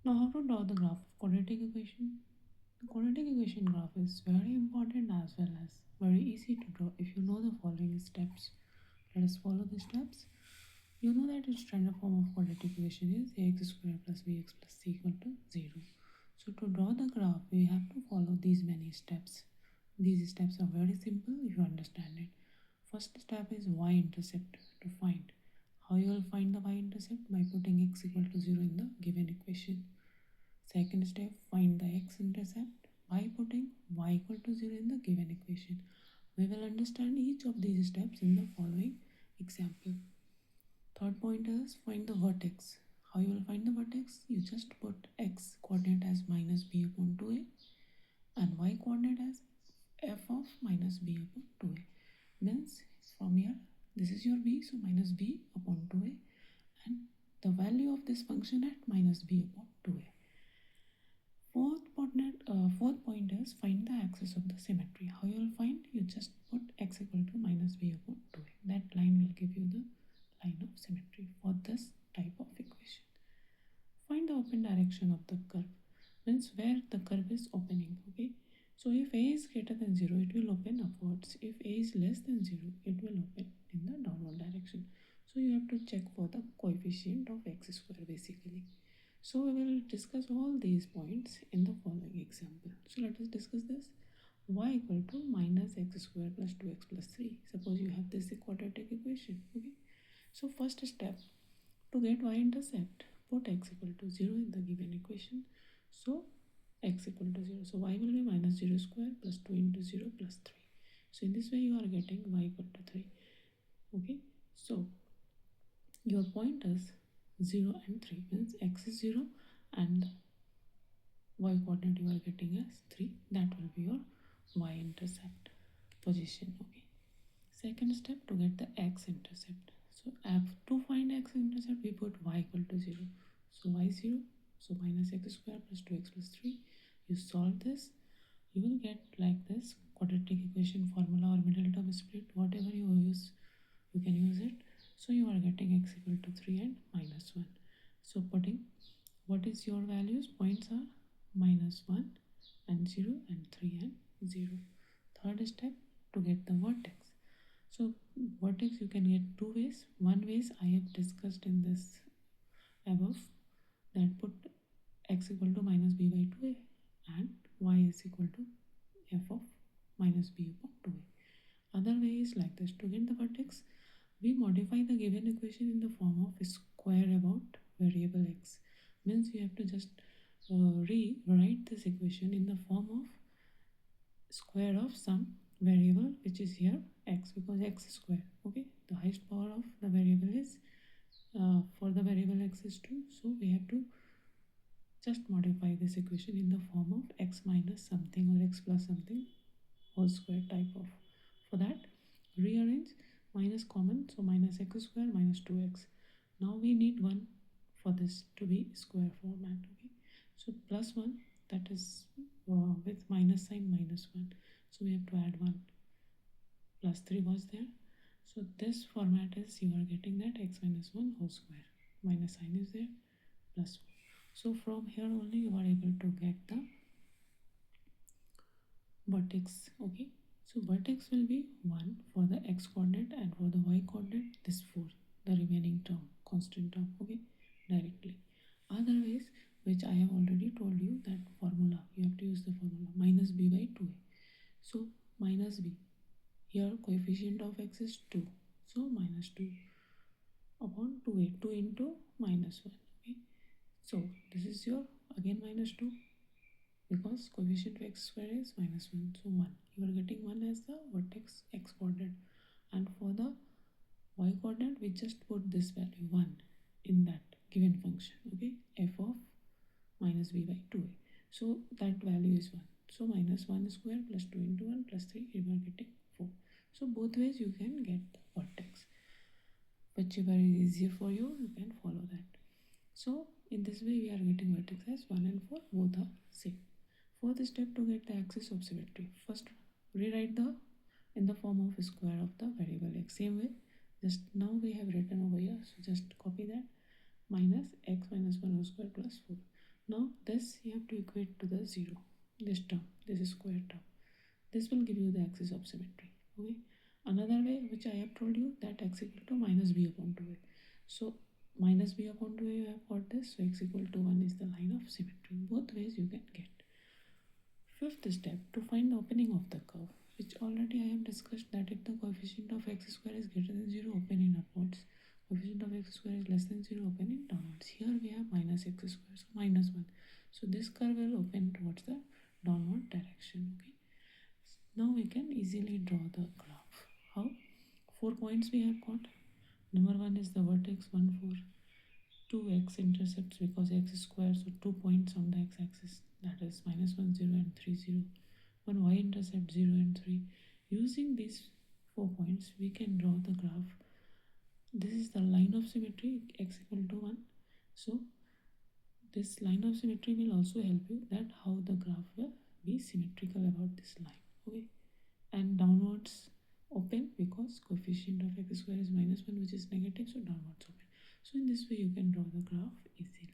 Now, how to draw the graph of quadratic equation? The quadratic equation graph is very important as well as very easy to draw if you know the following steps. Let us follow the steps. You know that its standard form of quadratic equation is ax squared plus bx plus c equal to 0. So to draw the graph, we have to follow these many steps. These steps are very simple if you understand it. First step is y-intercept to find. How you will find the y-intercept? By putting x equal to 0 in the given equation. Second step, find the x-intercept by putting y equal to 0 in the given equation. We will understand each of these steps in the following example. Third point is find the vertex. How you will find the vertex? You just put x coordinate as minus b upon 2a and y coordinate as f of minus b upon 2a. Means from here, this is your b, so minus b upon 2a and the value of this function at minus b upon 2a. Fourth point is find the axis of the symmetry. How you will find? You just put x equal to minus b upon 2a. That line will give you the line of symmetry for this type of equation. Find the open direction of the curve. Means where the curve is opening. Okay. So if a is greater than 0, it will open upwards. If a is less than 0, it will open in the downward direction. So you have to check for the coefficient of x square basically. So we will discuss all these points in the following example. So let us discuss this. Y equal to minus x square plus 2x plus 3. Suppose you have this quadratic equation. Okay. So first step, to get y-intercept, put x equal to 0 in the given equation. So x equal to 0. So y will be minus 0 square plus 2 into 0 plus 3. So in this way you are getting y equal to 3. Okay. So your point is 0 and 3 means x is 0 and y coordinate you are getting as 3. That will be your y-intercept position. Okay. Second step, to get the x-intercept. So to find x-intercept, we put y equal to 0. So y 0. So minus x square plus 2x plus 3. You solve this. You will get like this quadratic equation formula or middle term split. Whatever you use, you can use it. So you are getting x equal to 3 and minus 1. So putting what is your values? Points are minus 1 and 0 and 3 and 0. Third step, to get the vertex. So vertex you can get two ways. One ways I have discussed in this above, that put x equal to minus b by 2a and y is equal to f of minus b upon 2a. Other way is like this. To get the vertex, we modify the given equation in the form of square about variable x. Means you have to just rewrite this equation in the form of square of some variable which is here x, because x is square. Okay, the highest power of the variable is for the variable x is 2, so we have to just modify this equation in the form of x minus something or x plus something whole square type of. For that, rearrange minus common, so minus x square minus 2x. Now we need 1 for this to be square format. Okay, so plus 1, that is with minus sign minus 1, so we have to add 1. Plus 3 was there, so this format is you are getting that x minus 1 whole square, minus sign is there, plus 1. So from here only you are able to get the vertex. Okay, so vertex will be 1 for the x coordinate and for the y coordinate this 4, the remaining term, constant term. Okay, directly. Otherwise, which I have already told you, that formula you have to use the formula minus b by 2a. So minus b, here coefficient of x is 2, so minus 2 upon 2a, 2 into minus 1. Okay, so this is your again minus 2, because coefficient of x square is minus 1, so 1. You are getting 1 as the vertex x coordinate, and for the y coordinate we just put this value 1 in that given function. Okay, f of minus b by 2a, so that value is 1. So minus 1 square plus 2 into 1 plus 3, you are getting 4. So both ways you can get the vertex. Whichever is easier for you, you can follow that. So in this way we are getting vertex as 1 and 4, both are same. Fourth step, to get the axis of symmetry. First rewrite the in the form of square of the variable x. Same way, just now we have written over here, so just copy that, minus x minus 1 whole square plus 4. Now this you have to equate to the 0. This term, this is square term, this will give you the axis of symmetry. Okay, another way which I have told you, that x equal to minus b upon 2a. So minus b upon 2a you have got this, so x equal to 1 is the line of symmetry. Both ways you can get. Fifth step, to find the opening of the curve, which already I have discussed, that if the coefficient of x square is greater than 0, open in upwards. Coefficient of x square is less than 0, open in downwards. Here we have minus x square, so minus 1. So this curve will open towards the downward direction. Okay. Now we can easily draw the graph. How? 4 points we have got. Number 1 is the vertex 1, 4. 2x intercepts because x is square, so 2 points on the x-axis, that is minus 1, 0 and 3, 0. 1 y-intercept 0 and 3. Using these 4 points we can draw the graph. This is the line of symmetry, x equal to 1. So this line of symmetry will also help you that how the graph will be symmetrical about this line. Okay, and downwards open because coefficient of x square is minus 1, which is negative, so downwards open. So in this way you can draw the graph easily.